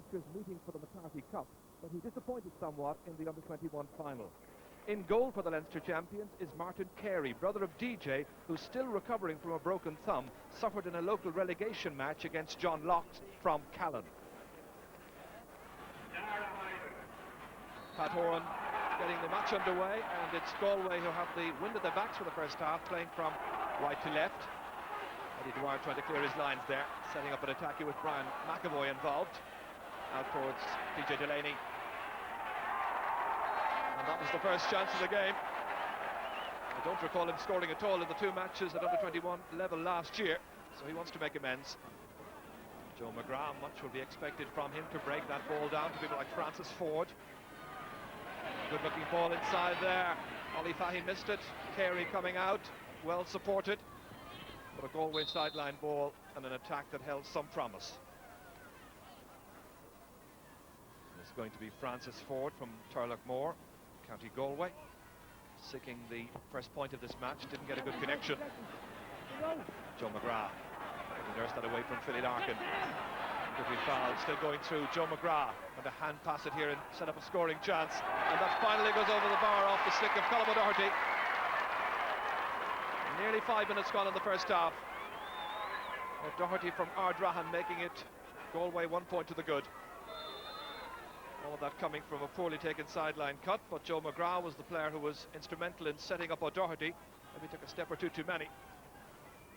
last year's meeting for the McCarthy Cup, but he disappointed somewhat in the under-21 final. In goal for the Leinster champions is Martin Carey, brother of DJ, who's still recovering from a broken thumb, suffered in a local relegation match against John Locks from Callan. Pat Horan getting the match underway, and it's Galway who have the wind at their backs for the first half, playing from right to left. Eddie Dwyer trying to clear his lines there, setting up an attack here with Brian McAvoy involved. Out towards PJ Delaney. And that was the first chance of the game. I don't recall him scoring at all in the two matches at under-21 level last year, so he wants to make amends. Joe McGrath, much will be expected from him to break that ball down to people like Francis Ford. Good-looking ball inside there. Ollie Fahy missed it. Carey coming out, well supported. But a Galway sideline ball and an attack that held some promise. It's going to be Francis Ford from Turlough, County Galway, seeking the first point of this match. Didn't get a good connection. Joe McGrath nursed that away from Philly Larkin. Could be fouled, still going through. Joe McGrath and a hand pass it here and set up a scoring chance, and that finally goes over the bar off the stick of Colm O'Doherty. Nearly 5 minutes gone in the first half. O'Doherty from Ardrahan making it Galway 1 point to the good. All of that coming from a poorly taken sideline cut, but Joe McGrath was the player who was instrumental in setting up O'Doherty. Maybe took a step or two too many,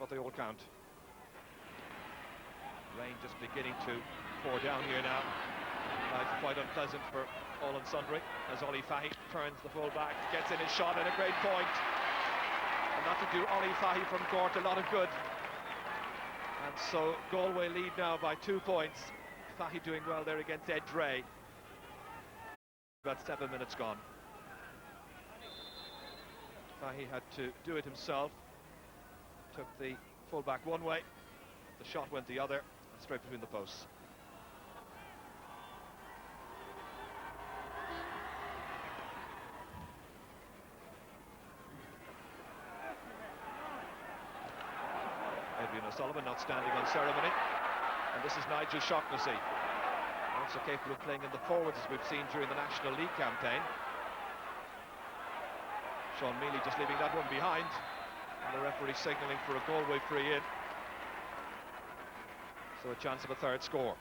but they all count. Rain just beginning to pour down here now. Life quite unpleasant for all and sundry as Ollie Fahy turns the full back, gets in his shot, and a great point. And that to do Ollie Fahy from Gort a lot of good. And so Galway lead now by 2 points. Fahy doing well there against Ed Dre. About 7 minutes gone. Fahy had to do it himself. Took the full back one way, the shot went the other, and straight between the posts. Adrian O'Sullivan not standing on ceremony, and this is Nigel Shaughnessy, also capable of playing in the forwards as we've seen during the National League campaign. Sean Mealy just leaving that one behind, and the referee signalling for a Galway free in, so a chance of a third score.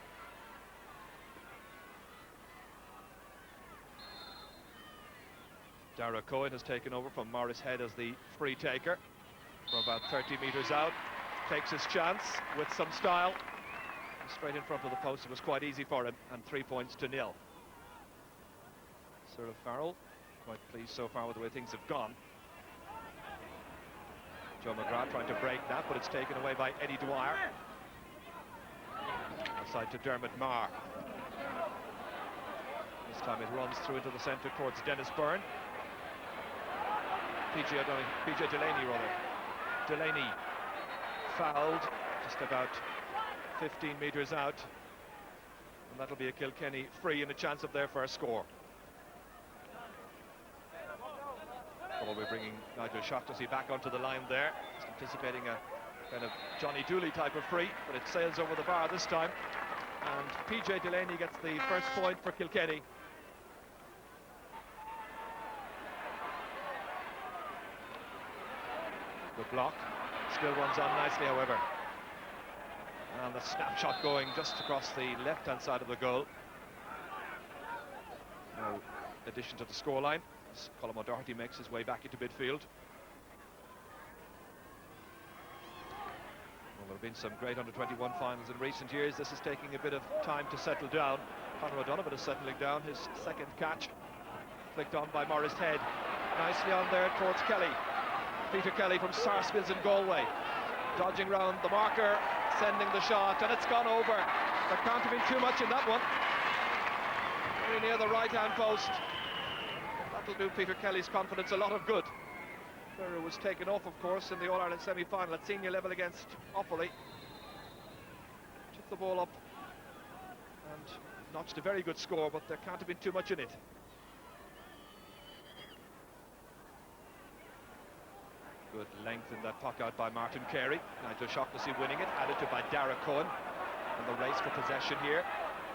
Dara Cohen has taken over from Morris Head as the free taker from about 30 metres out. Takes his chance with some style. Straight in front of the post, it was quite easy for him, and 3 points to nil. Cyril Farrell quite pleased so far with the way things have gone. Joe McGrath trying to break that, but it's taken away by Eddie Dwyer. Outside to Dermot Marr. This time it runs through into the centre towards Dennis Byrne. PJ Delaney rather. Delaney fouled just about 15 metres out, and that'll be a Kilkenny free and a chance of their first score. We're bringing Nigel Shaughnessy back onto the line there. He's anticipating a kind of Johnny Dooley type of free, but it sails over the bar this time, and PJ Delaney gets the first point for Kilkenny. Good block, still runs on nicely however. And the snapshot going just across the left-hand side of the goal. No addition to the scoreline as Colm O'Doherty makes his way back into midfield. Well, there have been some great under-21 finals in recent years. This is taking a bit of time to settle down. Conor O'Donovan is settling down. His second catch flicked on by Morris Head. Nicely on there towards Kelly. Peter Kelly from Sarsfields in Galway. Dodging round the marker, sending the shot, and it's gone over. There can't have been too much in that one. Very near the right-hand post. That'll do Peter Kelly's confidence a lot of good. Ferrer was taken off, of course, in the All-Ireland semi-final at senior level against Offaly. Took the ball up and notched a very good score, but there can't have been too much in it. Good length in that puck out by Martin Carey. Nigel Shaughnessy winning it, added to by Dara Cohen. And the race for possession here.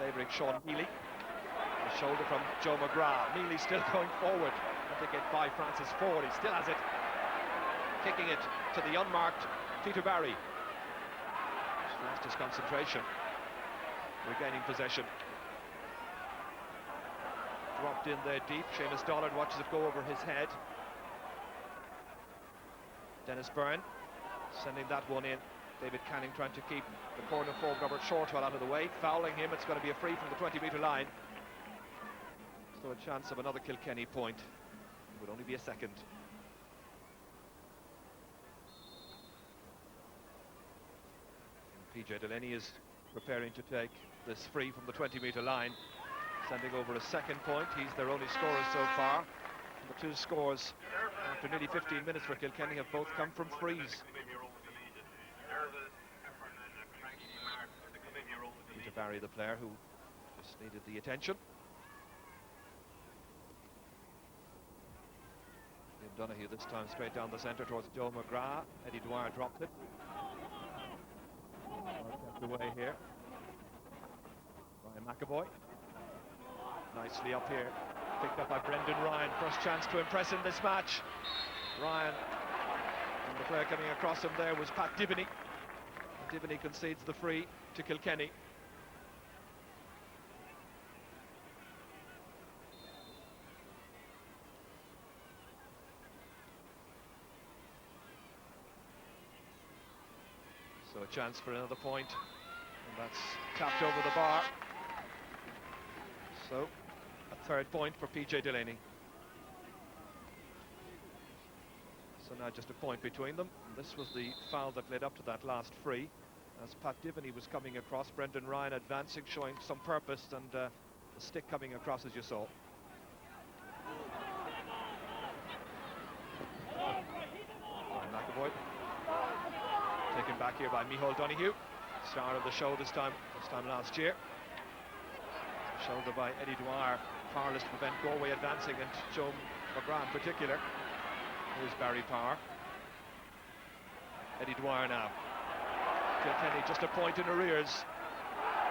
favouring Sean Healy. The shoulder from Joe McGrath. Neely still going forward. I think it by Francis Ford. He still has it. Kicking it to the unmarked Peter Barry. He's lost his concentration. Regaining possession. Dropped in there deep. Seamus Dollard watches it go over his head. Dennis Byrne sending that one in. David Canning trying to keep the corner forward Robert Shortwell out of the way. Fouling him, it's going to be a free from the 20-metre line. So a chance of another Kilkenny point. It would only be a second. And PJ Delaney is preparing to take this free from the 20-metre line, sending over a second point. He's their only scorer so far. And the two scores after nearly 15 minutes for Kilkenny have both come from frees. Peter Barry, the player who just needed the attention. Liam Donaghy this time straight down the centre towards Joe McGrath. Eddie Dwyer dropped it. Kept away here. Ryan McAvoy. Nicely up here. Picked up by Brendan Ryan. First chance to impress in this match. Ryan. And the player coming across him there was Pat Diviney. Diviney concedes the free to Kilkenny. So a chance for another point, and that's tapped over the bar. So a third point for PJ Delaney. So now just a point between them. And this was the foul that led up to that last free. As Pat Diviney was coming across, Brendan Ryan advancing, showing some purpose, and the stick coming across as you saw. Ryan McAvoy. Taken back here by Micheál Donoghue, star of the show this time last year. Shoulder by Eddie Dwyer, powerless to prevent Galway advancing, and Joe McGrath in particular. Here's Barry Power. Eddie Dwyer now. Kilkenny just a point in arrears.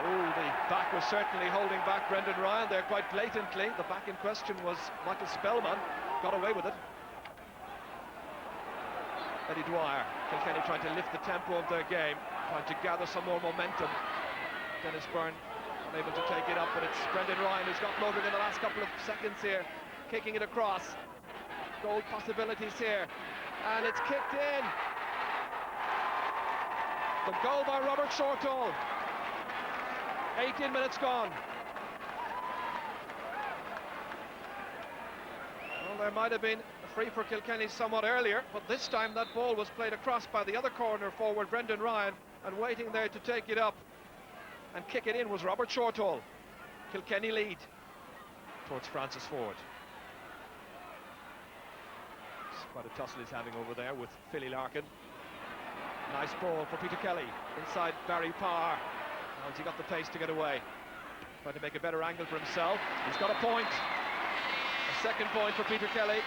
Oh, the back was certainly holding back Brendan Ryan there quite blatantly. The back in question was Michael Spellman, got away with it. Eddie Dwyer, Kilkenny trying to lift the tempo of their game, trying to gather some more momentum. Dennis Byrne unable to take it up, but it's Brendan Ryan who's got motored in the last couple of seconds here, kicking it across. Goal possibilities here, and it's kicked in. The goal by Robert Shortall. 18 minutes gone. Well, there might have been a free for Kilkenny somewhat earlier, but this time that ball was played across by the other corner forward, Brendan Ryan, and waiting there to take it up and kick it in was Robert Shortall. Kilkenny lead towards Francis Ford. It's quite a tussle he's having over there with Philly Larkin. Nice ball for Peter Kelly inside Barry Power. Has he got the pace to get away? Trying to make a better angle for himself. He's got a point. A second point for Peter Kelly.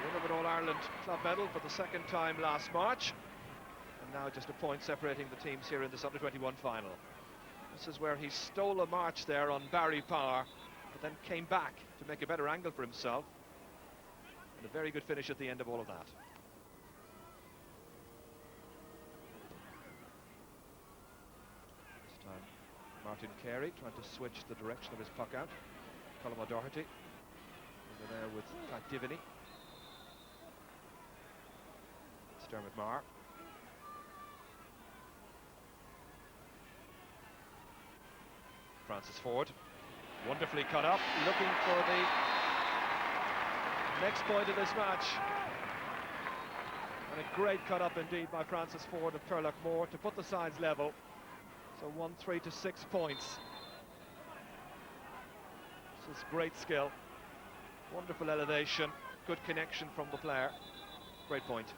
Winner of an All-Ireland club medal for the second time last March. And now just a point separating the teams here in this Under-21 final. This is where he stole a march there on Barry Power, but then came back to make a better angle for himself. And a very good finish at the end of all of that. This time Martin Carey trying to switch the direction of his puck out. Colm O'Doherty over there with Pat Diviney. It's Dermot Maher. Francis Ford, wonderfully cut up, looking for the next point of this match. And a great cut up indeed by Francis Ford of Turlough to put the sides level. So 1-3 to 6 points. This is great skill, wonderful elevation, good connection from the player. Great point.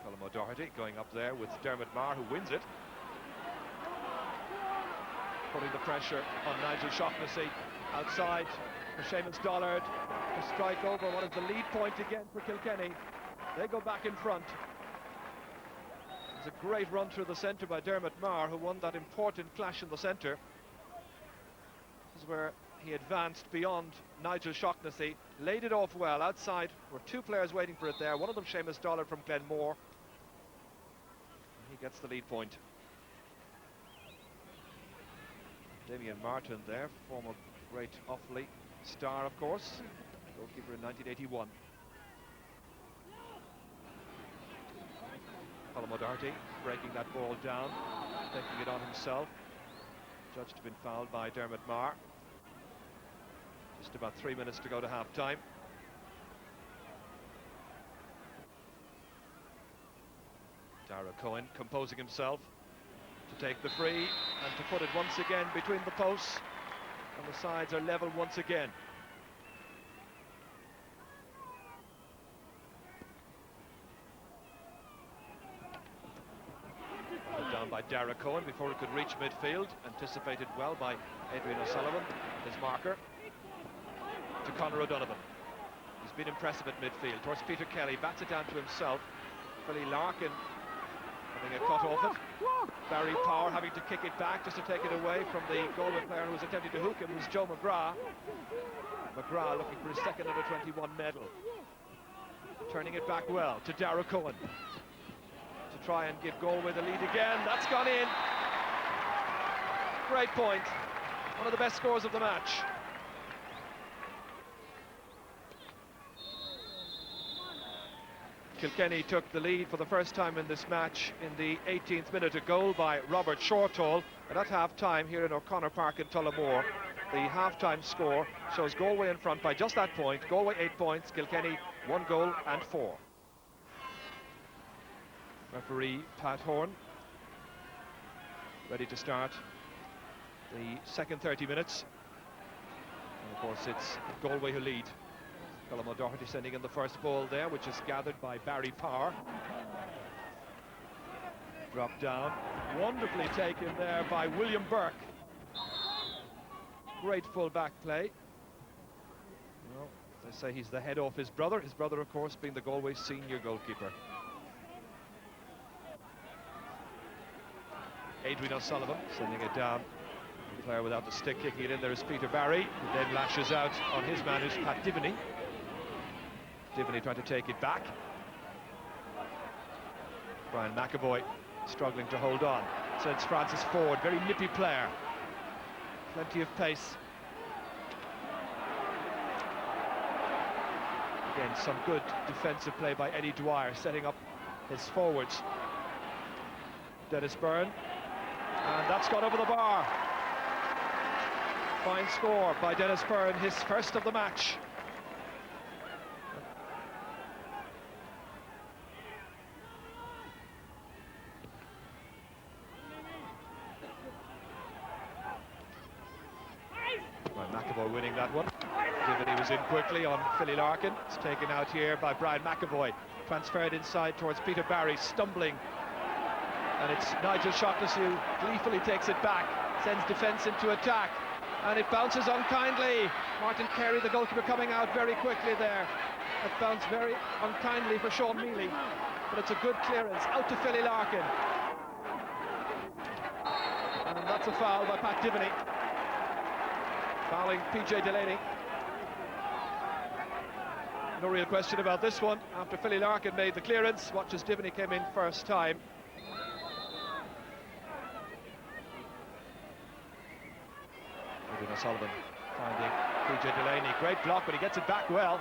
Colm O'Doherty going up there with Dermot Maher, who wins it. Putting the pressure on Nigel Shaughnessy outside for Seamus Dollard to strike over what is the lead point again for Kilkenny. They go back in front. was a great run through the centre by Dermot Maher, who won that important clash in the centre. This is where he advanced beyond Nigel Shaughnessy, laid it off well outside. There were two players waiting for it there, one of them Seamus Dollar from Glenmore. He gets the lead point. Damien Martin there, former great Offaly star, of course, goalkeeper in 1981. Colm O'Doherty breaking that ball down, taking it on himself. Judged to have been fouled by Dermot Maher. Just about 3 minutes to go to half-time. Dara Cohen composing himself to take the free and to put it once again between the posts, and the sides are level once again. Down by Dara Cohen before it could reach midfield, anticipated well by Adrian O'Sullivan, his marker, to Conor O'Donovan. He's been impressive at midfield towards Peter Kelly, bats it down to himself. Philly Larkin having a cut off it. Barry Power having to kick it back just to take it away from the Galway player who was attempting to hook him, was Joe McGrath. McGrath looking for his second under-21 medal. Turning it back well to Dara Cohen to try and give Galway the lead again. That's gone in. Great point. One of the best scores of the match. Kilkenny took the lead for the first time in this match in the 18th minute, a goal by Robert Shortall. And at half-time here in O'Connor Park in Tullamore, the half-time score shows Galway in front by just that point. Galway 8 points, Kilkenny 1 goal and 4. Referee Pat Horn ready to start the second 30 minutes. And of course it's Galway who lead. Colm O'Doherty sending in the first ball there, which is gathered by Barry Power. Dropped down, wonderfully taken there by William Burke. Great full-back play. Well, they say he's the head off his brother of course being the Galway senior goalkeeper. Adrian O'Sullivan sending it down. The player without the stick kicking it in there is Peter Barry, who then lashes out on his man, who's Pat Diviney. Diviney trying to take it back. Brian McAvoy struggling to hold on. Sends Francis forward, very nippy player. Plenty of pace. Again, some good defensive play by Eddie Dwyer, setting up his forwards. Dennis Byrne, and that's gone over the bar. Fine score by Dennis Byrne, his first of the match. McAvoy winning that one. Diviney was in quickly on Philly Larkin. It's taken out here by Brian McAvoy. Transferred inside towards Peter Barry, stumbling. And it's Nigel Shaughnessy who gleefully takes it back, sends defence into attack, and it bounces unkindly. Martin Carey, the goalkeeper, coming out very quickly there. It bounced very unkindly for Sean Mealy, but it's a good clearance out to Philly Larkin. And that's a foul by Pat Diviney. Fouling PJ Delaney. No real question about this one. After Philly Larkin made the clearance, watch as Diviney came in first time. Adrian O'Sullivan finding PJ Delaney. Great block, but he gets it back well.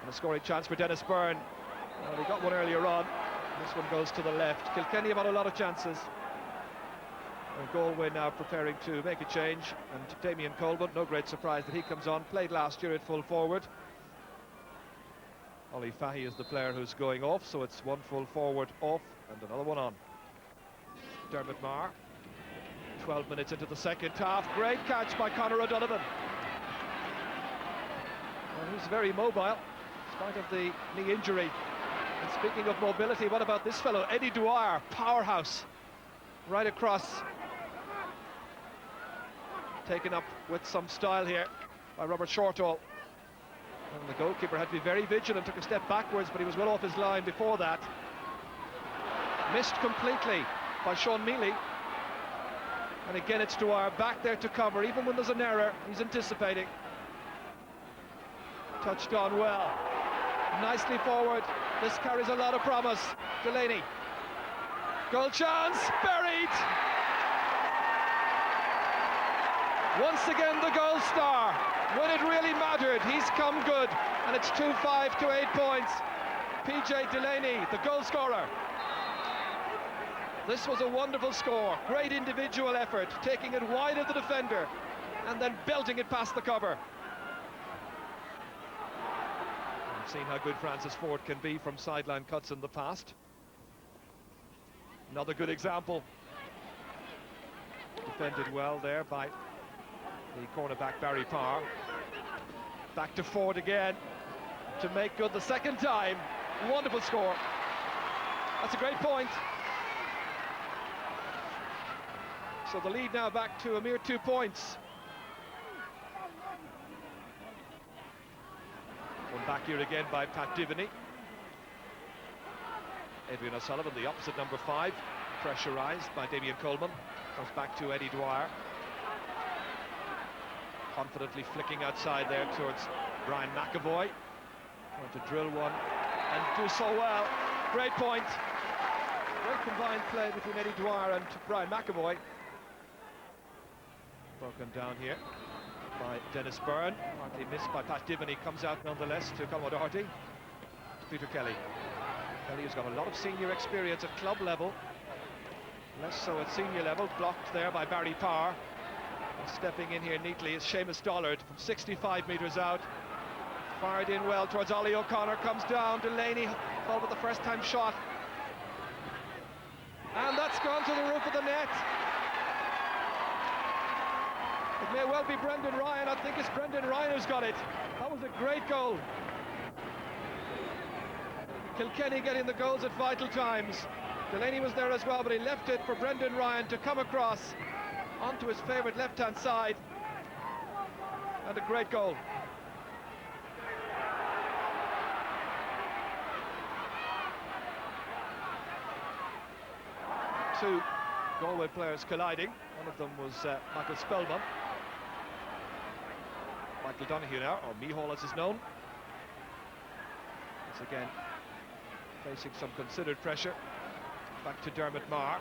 And a scoring chance for Dennis Byrne. Well, he got one earlier on. This one goes to the left. Kilkenny have had a lot of chances. And Galway now preparing to make a change, and Damien Colbert, no great surprise that he comes on, played last year at full forward. Ollie Fahy is the player who's going off, so it's one full forward off and another one on. Dermot Maher, 12 minutes into the second half, great catch by Conor O'Donovan. Well, he's very mobile, in spite of the knee injury. And speaking of mobility, what about this fellow, Eddie Dwyer, powerhouse, right across. Taken up with some style here by Robert Shortall. And the goalkeeper had to be very vigilant, took a step backwards, but he was well off his line before that. Missed completely by Sean Mealy. And again it's Dwyer back there to cover, even when there's an error, he's anticipating. Touched on well. Nicely forward. This carries a lot of promise. Delaney. Goal chance, buried! Once again the goal star. When it really mattered, he's come good. And it's 2-5 to 8 points. PJ Delaney, the goal scorer. This was a wonderful score. Great individual effort, taking it wide of the defender and then belting it past the cover. We've seen how good Francis Ford can be from sideline cuts in the past. Another good example. Defended well there by the cornerback Barry Parr. Back to Ford again to make good the second time. Wonderful score. That's a great point. So the lead now back to a mere 2 points. One back here again by Pat Diviney. Adrian O'Sullivan, the opposite number 5, pressurised by Damien Coleman. Comes back to Eddie Dwyer. Confidently flicking outside there towards Brian McAvoy. Trying to drill one and do so well. Great point. Great combined play between Eddie Dwyer and Brian McAvoy. Broken down here by Dennis Byrne. Partly missed by Pat Diviney. Comes out nonetheless to Colm O'Doherty. To Peter Kelly. Kelly has got a lot of senior experience at club level. Less so at senior level. Blocked there by Barry Parr. And stepping in here neatly is Seamus Dollard from 65 metres out. Fired in well towards Ollie O'Connor. Comes down. Delaney fell with the first time shot. And that's gone to the roof of the net. It may well be Brendan Ryan. I think it's Brendan Ryan who's got it. That was a great goal. Kilkenny getting the goals at vital times. Delaney was there as well, but he left it for Brendan Ryan to come across onto his favourite left-hand side. And a great goal. Two Galway players colliding. One of them was Michael Spellman. Michael Donoghue now, or Mihal as is known. Once again, facing some considered pressure. Back to Dermot Marr.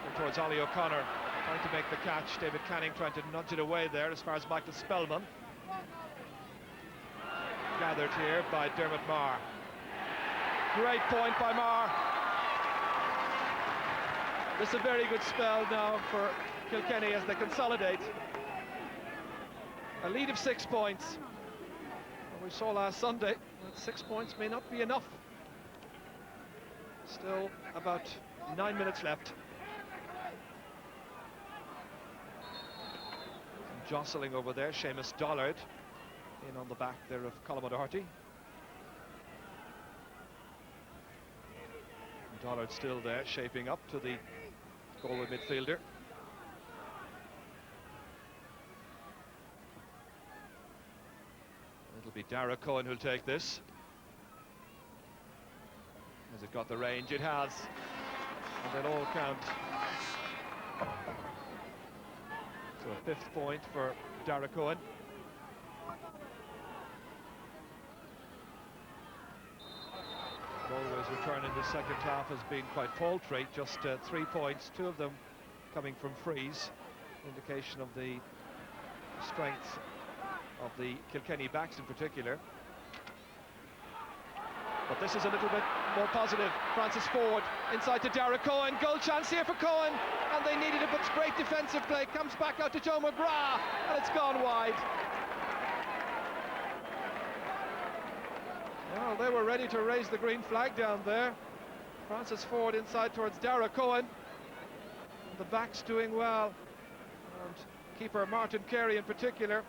And towards Ollie O'Connor, trying to make the catch. David Canning trying to nudge it away there as far as Michael Spellman. Gathered here by Dermot Marr. Great point by Marr. This is a very good spell now for Kilkenny as they consolidate. A lead of 6 points. And we saw last Sunday that 6 points may not be enough. Still about 9 minutes left. Some jostling over there. Seamus Dollard in on the back there of Colm O'Doherty. Dollard still there, shaping up to the Galway midfielder. It'll be Dara Cohen who'll take this. Has it got the range? It has. And they'll all count. So a 5th point for Dara Cohen. Galway's return in the second half has been quite paltry, just 3 points, 2 of them coming from frees. Indication of the strength of the Kilkenny backs in particular. But this is a little bit more positive. Francis Ford inside to Dara Cohen. Goal chance here for Cohen, and they needed it, but great defensive play. Comes back out to Joe McGrath, and it's gone wide. Well, they were ready to raise the green flag down there. Francis Ford inside towards Dara Cohen. And the backs doing well. And keeper Martin Carey in particular.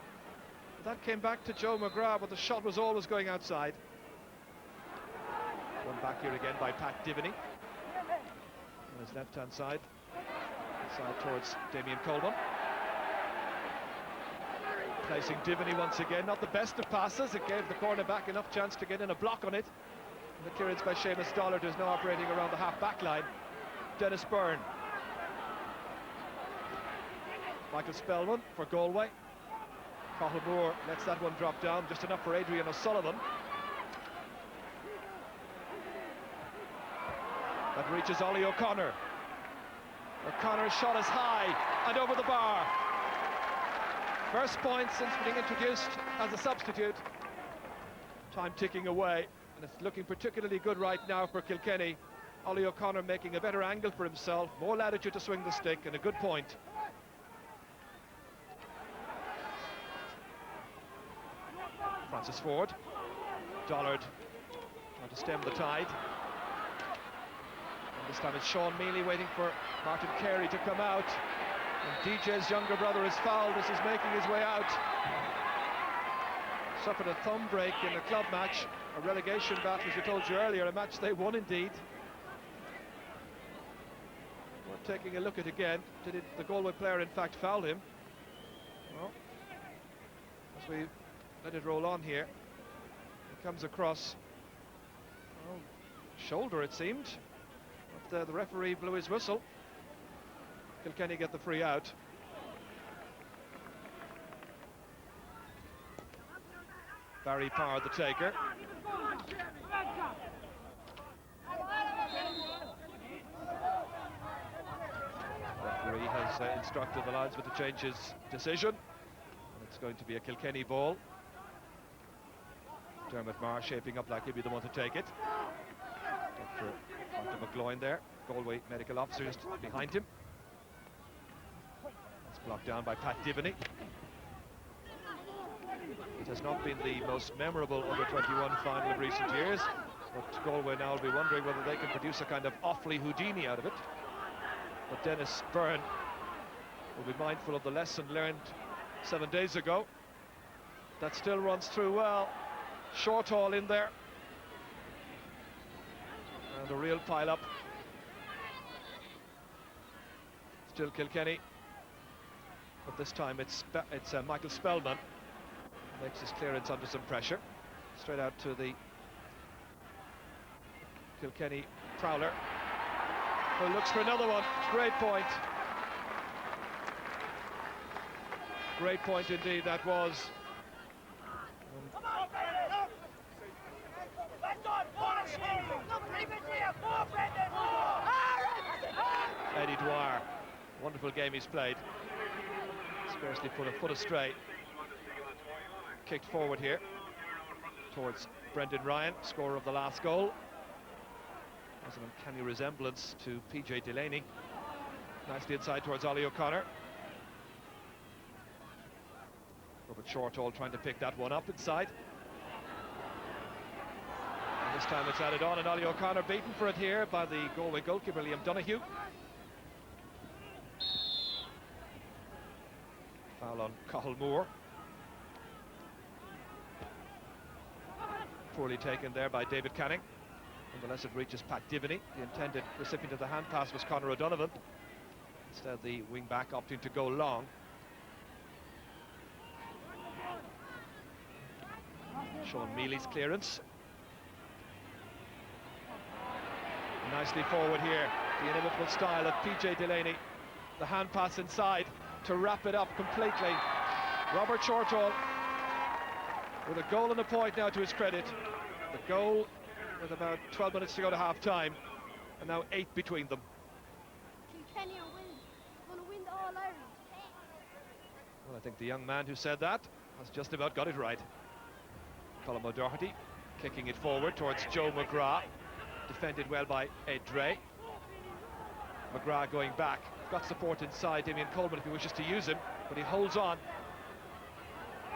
But that came back to Joe McGrath, but the shot was always going outside. One back here again by Pat Diviney. On his left-hand side. Inside towards Damien Coleman. Placing Diviney once again, not the best of passes. It gave the cornerback enough chance to get in a block on it. And the clearance by Seamus Dollard, who's now operating around the half-back line. Dennis Byrne. Michael Spellman for Galway. Cathal Moore lets that one drop down, just enough for Adrian O'Sullivan. That reaches Ollie O'Connor. O'Connor's shot is high and over the bar. First point since being introduced as a substitute. Time ticking away, and it's looking particularly good right now for Kilkenny. Ollie O'Connor making a better angle for himself, more latitude to swing the stick, and a good point. Francis Ford. Dollard trying to stem the tide. And this time it's Sean Mealy waiting for Martin Carey to come out. And DJ's younger brother is fouled as he's making his way out. Suffered a thumb break in a club match, a relegation battle, as we told you earlier, a match they won indeed. We're taking a look at again. Did the Galway player in fact foul him? Well, as we let it roll on here, it comes across, well, shoulder it seemed, but the referee blew his whistle. Kilkenny get the free out. Barry Power the taker. Referee has instructed the lads with the change his decision, and it's going to be a Kilkenny ball. Dermot Marr shaping up like he'll be the one to take it. Dr. McGloin there, Galway medical officers behind him. It's blocked down by Pat Diviney. It has not been the most memorable under-21 final of recent years, but Galway now will be wondering whether they can produce a kind of Offaly Houdini out of it. But Dennis Byrne will be mindful of the lesson learned 7 days ago. That still runs through well. Short haul in there. And a real pile-up. Still Kilkenny. But this time it's Michael Spellman. Makes his clearance under some pressure. Straight out to the Kilkenny prowler, who looks for another one. Great point. Great point indeed that was. Eddie Dwyer, wonderful game he's played. Scarcely put a foot astray. Kicked forward here towards Brendan Ryan, scorer of the last goal. There's an uncanny resemblance to PJ Delaney. Nicely inside towards Ollie O'Connor. Robert Shortall trying to pick that one up inside. And this time it's added on, and Ollie O'Connor beaten for it here by the Galway goalkeeper Liam Donoghue. Foul on Cathal Moore. Poorly taken there by David Canning. Nonetheless, it reaches Pat Diviney. The intended recipient of the hand pass was Conor O'Donovan. Instead, the wing-back opting to go long. Sean Mealy's clearance. Nicely forward here. The inimitable style of PJ Delaney. The hand pass inside to wrap it up completely. Robert Shortall with a goal and a point now to his credit. The goal with about 12 minutes to go to half-time, and now 8 between them. Kilkenny are going to win the All-Ireland. Well, I think the young man who said that has just about got it right. Colm O'Doherty kicking it forward towards Joe McGrath. Defended well by Ed Dre. McGrath going back. Got support inside Damien Coleman if he wishes to use him, but he holds on.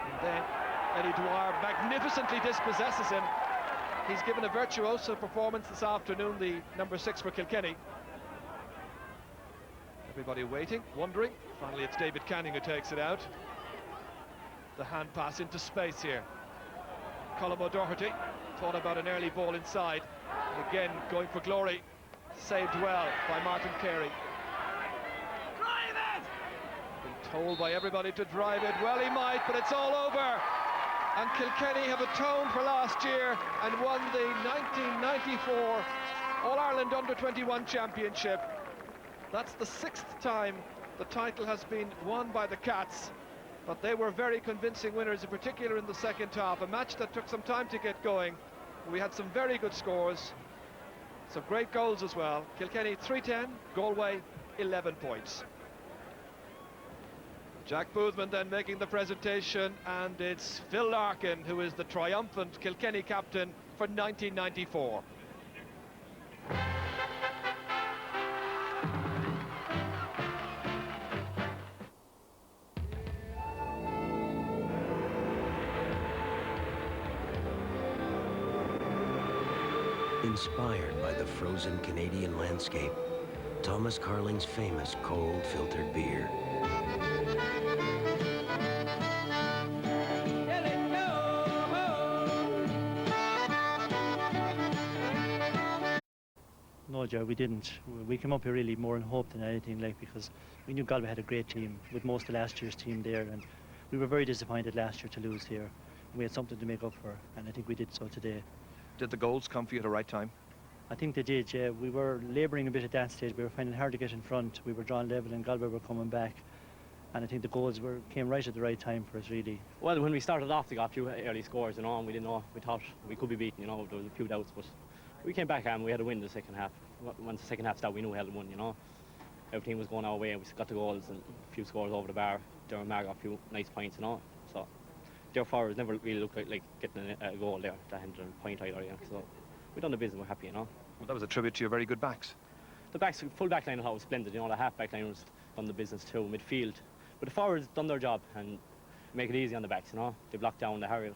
And then Eddie Dwyer magnificently dispossesses him. He's given a virtuoso performance this afternoon, the number 6 for Kilkenny. Everybody waiting, wondering. Finally, it's David Canning who takes it out. The hand pass into space here. Colm O'Doherty thought about an early ball inside. Again, going for glory. Saved well by Martin Carey. Drive it! Been told by everybody to drive it. Well, he might, but it's all over. And Kilkenny have atoned for last year and won the 1994 All-Ireland Under-21 Championship. That's the 6th time the title has been won by the Cats, but they were very convincing winners, in particular in the second half. A match that took some time to get going. We had some very good scores, some great goals as well. Kilkenny 3-10, Galway 11 points. Jack Boothman then making the presentation, and it's Phil Larkin who is the triumphant Kilkenny captain for 1994. Inspired by the frozen Canadian landscape, Thomas Carling's famous cold filtered beer. No, Joe, we didn't. We came up here really more in hope than anything, like, because we knew Galway had a great team with most of last year's team there, and we were very disappointed last year to lose here. We had something to make up for, and I think we did so today. Did the goals come for you at the right time? I think they did, yeah. We were labouring a bit at that stage. We were finding it hard to get in front. We were drawn level, and Galway were coming back. And I think the goals came right at the right time for us, really. Well, when we started off, they got a few early scores, you know, and we didn't know. We thought we could be beaten, you know. There was a few doubts, but we came back and we had a win in the second half. Once the second half started, we knew we had a win, you know. Everything was going our way, and we got the goals and a few scores over the bar. Dermot Maher got a few nice points, you know. So, therefore, it never really looked like getting a goal there, that ended a point either, you know. So, we done the business, we're happy, you know. Well, that was a tribute to your very good backs. The backs, full back line, I thought was splendid, you know. The half back line was done the business too, midfield. But the forwards done their job and make it easy on the backs, you know. They blocked down the Harriet,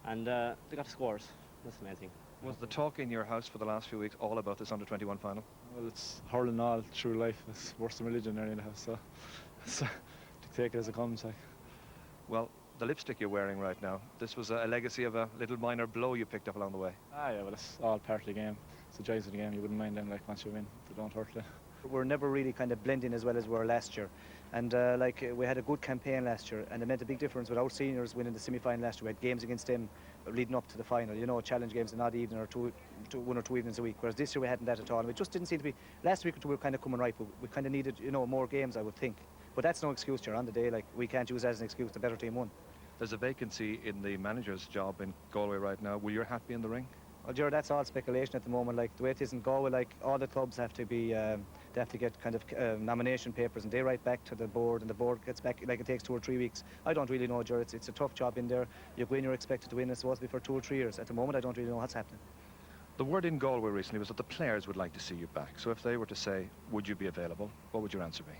and they got the scores. That's the main thing. Was the talk in your house for the last few weeks all about this under-21 final? Well, it's hurling all through life. It's worse than religion there in the house, so to take it as it comes. Like. Well, the lipstick you're wearing right now, this was a legacy of a little minor blow you picked up along the way. Yeah, well, it's all part of the game. It's the joys of the game. You wouldn't mind them, like, once you win. They don't hurt you. We're never really kind of blending as well as we were last year. And we had a good campaign last year, and it meant a big difference with our seniors winning the semi-final last year. We had games against them leading up to the final, you know, challenge games an odd evening or one or two evenings a week, whereas this year we hadn't that at all. And it just didn't seem to be, last week or two we were kind of coming right, but we kind of needed, you know, more games, I would think. But that's no excuse, on the day, like, we can't use that as an excuse. The better team won. There's a vacancy in the manager's job in Galway right now. Will you happy in the ring? Well, Gerard, that's all speculation at the moment. Like, the way it is in Galway, like, all the clubs have to be, they have to get kind of nomination papers, and they write back to the board, and the board gets back, like, it takes 2 or 3 weeks. I don't really know, Gerard. It's a tough job in there. You go in, you're expected to win. It's supposed to be for 2 or 3 years. At the moment, I don't really know what's happening. The word in Galway recently was that the players would like to see you back. So if they were to say, would you be available, what would your answer be?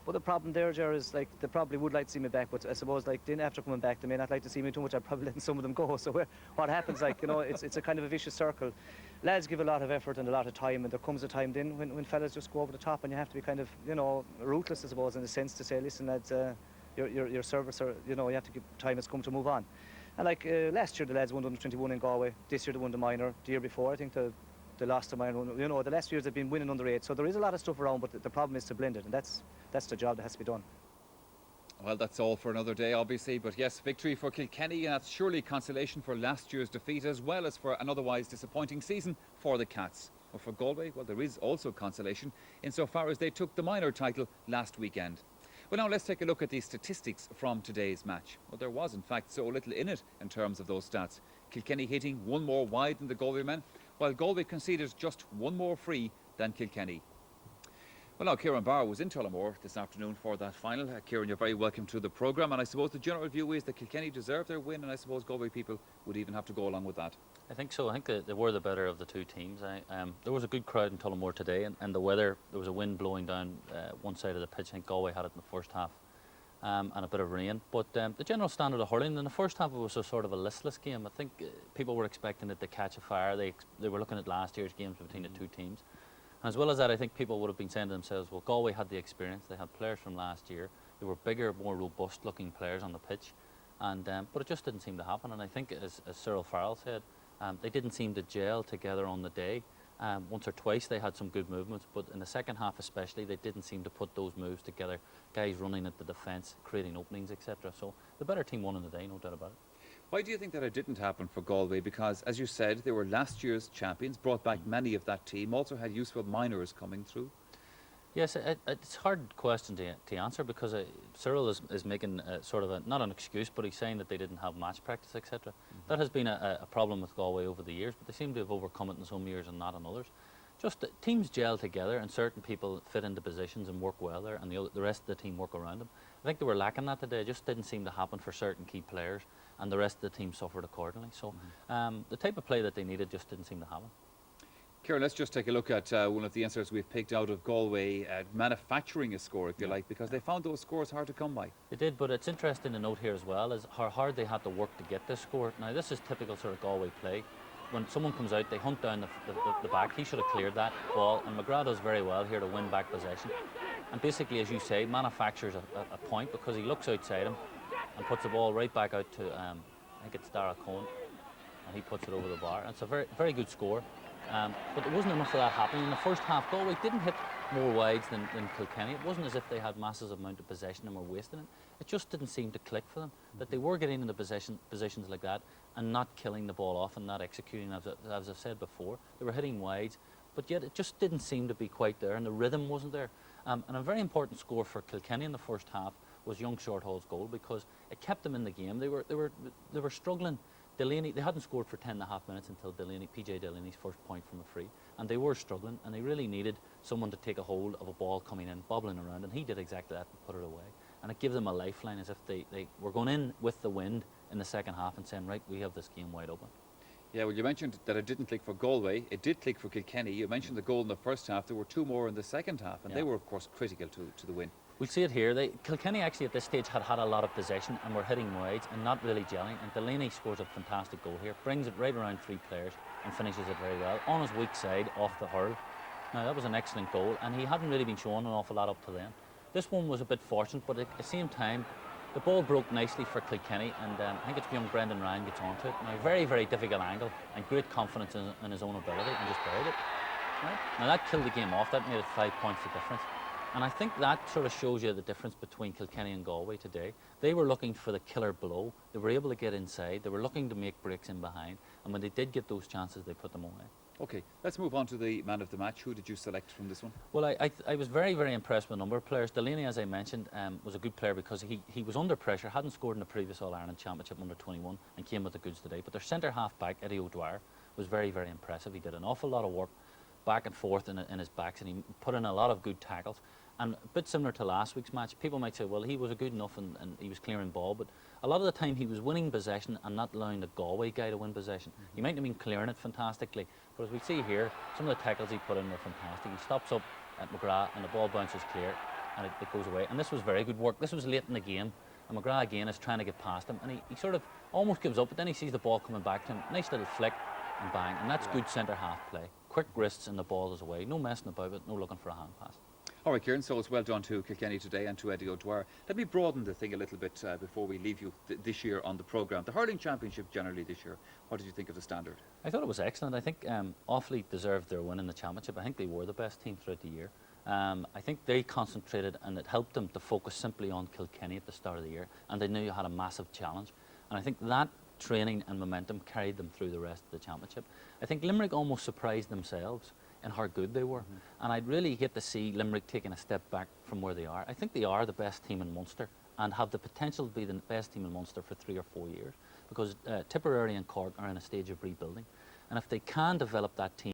Well, the problem there, Gerard, is, like, they probably would like to see me back, but I suppose, like, then after coming back, they may not like to see me too much. I'd probably let some of them go. So what happens, like, you know, it's a kind of a vicious circle. Lads give a lot of effort and a lot of time, and there comes a time then when fellas just go over the top, and you have to be kind of, you know, ruthless, I suppose, in a sense, to say, listen, lads, your service, or, you know, you have to give time has come to move on. And, like, last year the lads won under-21 in Galway. This year they won the minor. The year before, I think they lost the minor. You know, the last few years they've been winning under-8. So there is a lot of stuff around, but the problem is to blend it, and that's the job that has to be done. Well, that's all for another day, obviously. But yes, victory for Kilkenny, and that's surely consolation for last year's defeat, as well as for an otherwise disappointing season for the Cats. But for Galway, well, there is also consolation insofar as they took the minor title last weekend. Well, now let's take a look at the statistics from today's match. Well, there was, in fact, so little in it in terms of those stats. Kilkenny hitting 1 more wide than the Galway men, while Galway conceded just 1 more free than Kilkenny. Well, now, Kieran Barr was in Tullamore this afternoon for that final. Kieran, you're very welcome to the programme, and I suppose the general view is that Kilkenny deserved their win, and I suppose Galway people would even have to go along with that. I think so. I think they were the better of the two teams. There was a good crowd in Tullamore today, and the weather, there was a wind blowing down one side of the pitch. I think Galway had it in the first half, and a bit of rain. But the general standard of hurling, in the first half it was a sort of a listless game. I think people were expecting it to catch a fire. They were looking at last year's games between the two teams. And as well as that, I think people would have been saying to themselves, well, Galway had the experience. They had players from last year. They were bigger, more robust-looking players on the pitch. And but it just didn't seem to happen. And I think, as Cyril Farrell said, they didn't seem to gel together on the day. Once or twice they had some good movements, but in the second half especially, they didn't seem to put those moves together. Guys running at the defence, creating openings, etc. So the better team won in the day, no doubt about it. Why do you think that it didn't happen for Galway? Because, as you said, they were last year's champions, brought back many of that team, also had useful minors coming through. Yes, it's a hard question to answer because Cyril is making sort of not an excuse, but he's saying that they didn't have match practice, etc. That has been a problem with Galway over the years, but they seem to have overcome it in some years and not in others. Just that teams gel together and certain people fit into positions and work well there, and the rest of the team work around them. I think they were lacking that today. It just didn't seem to happen for certain key players, and the rest of the team suffered accordingly. So the type of play that they needed just didn't seem to happen. Kieran, let's just take a look at one of the answers we've picked out of Galway, manufacturing a score, if you like, because they found those scores hard to come by. They did, but it's interesting to note here as well is how hard they had to work to get this score. Now, this is typical sort of Galway play. When someone comes out, they hunt down the back. He should have cleared that ball, and McGrath does very well here to win back possession. And basically, as you say, manufactures a point because he looks outside him and puts the ball right back out to, I think it's Dara Cohen, and he puts it over the bar. And it's a very, very good score. But there wasn't enough of that happening. In the first half, Galway didn't hit more wides than Kilkenny. It wasn't as if they had massive amount of possession and were wasting it. It just didn't seem to click for them, that they were getting into positions like that and not killing the ball off and not executing, as I've said before. They were hitting wides, but yet it just didn't seem to be quite there, and the rhythm wasn't there. And a very important score for Kilkenny in the first half was young Shorthall's goal because it kept them in the game. They were struggling. Delaney, they hadn't scored for 10.5 minutes until PJ Delaney's first point from a free, and they were struggling, and they really needed someone to take a hold of a ball coming in, bobbling around, and he did exactly that and put it away. And it gave them a lifeline, as if they were going in with the wind in the second half and saying, right, we have this game wide open. Yeah, well, you mentioned that it didn't click for Galway. It did click for Kilkenny. You mentioned the goal in the first half. There were two more in the second half, and they were, of course, critical to the win. We'll see it here. Kilkenny actually at this stage had a lot of possession and were hitting wides and not really gelling. And Delaney scores a fantastic goal here, brings it right around 3 players and finishes it very well on his weak side off the hurl. Now that was an excellent goal, and he hadn't really been showing an awful lot up to then. This one was a bit fortunate, but at the same time, the ball broke nicely for Kilkenny, and I think it's young Brendan Ryan gets onto it. Now, very, very difficult angle and great confidence in his own ability, and just buried it. Right? Now that killed the game off. That made it 5 points the difference. And I think that sort of shows you the difference between Kilkenny and Galway today. They were looking for the killer blow. They were able to get inside. They were looking to make breaks in behind. And when they did get those chances, they put them away. OK, let's move on to the man of the match. Who did you select from this one? Well, I was very, very impressed with a number of players. Delaney, as I mentioned, was a good player because he was under pressure, hadn't scored in the previous All-Ireland Championship under 21 and came with the goods today. But their centre half-back, Eddie O'Dwyer, was very, very impressive. He did an awful lot of work back and forth in his backs, and he put in a lot of good tackles. And a bit similar to last week's match, people might say, well, he was good enough and he was clearing ball, but a lot of the time he was winning possession and not allowing the Galway guy to win possession. He might have been clearing it fantastically, but as we see here, some of the tackles he put in were fantastic. He stops up at McGrath and the ball bounces clear and it goes away. And this was very good work. This was late in the game, and McGrath again is trying to get past him, and he sort of almost gives up, but then he sees the ball coming back to him. Nice little flick and bang, and that's good centre half play. Quick wrists and the ball is away. No messing about it, no looking for a hand pass. All right, Kieran, so it's well done to Kilkenny today and to Eddie O'Dwyer. Let me broaden the thing a little bit before we leave you this year on the programme. The Hurling Championship generally this year, what did you think of the standard? I thought it was excellent. I think Offaly deserved their win in the Championship. I think they were the best team throughout the year. I think they concentrated, and it helped them to focus simply on Kilkenny at the start of the year, and they knew you had a massive challenge. And I think that training and momentum carried them through the rest of the Championship. I think Limerick almost surprised themselves in how good they were. And I'd really hate to see Limerick taking a step back from where they are. I think they are the best team in Munster and have the potential to be the best team in Munster for 3 or 4 years, because Tipperary and Cork are in a stage of rebuilding. And if they can develop that team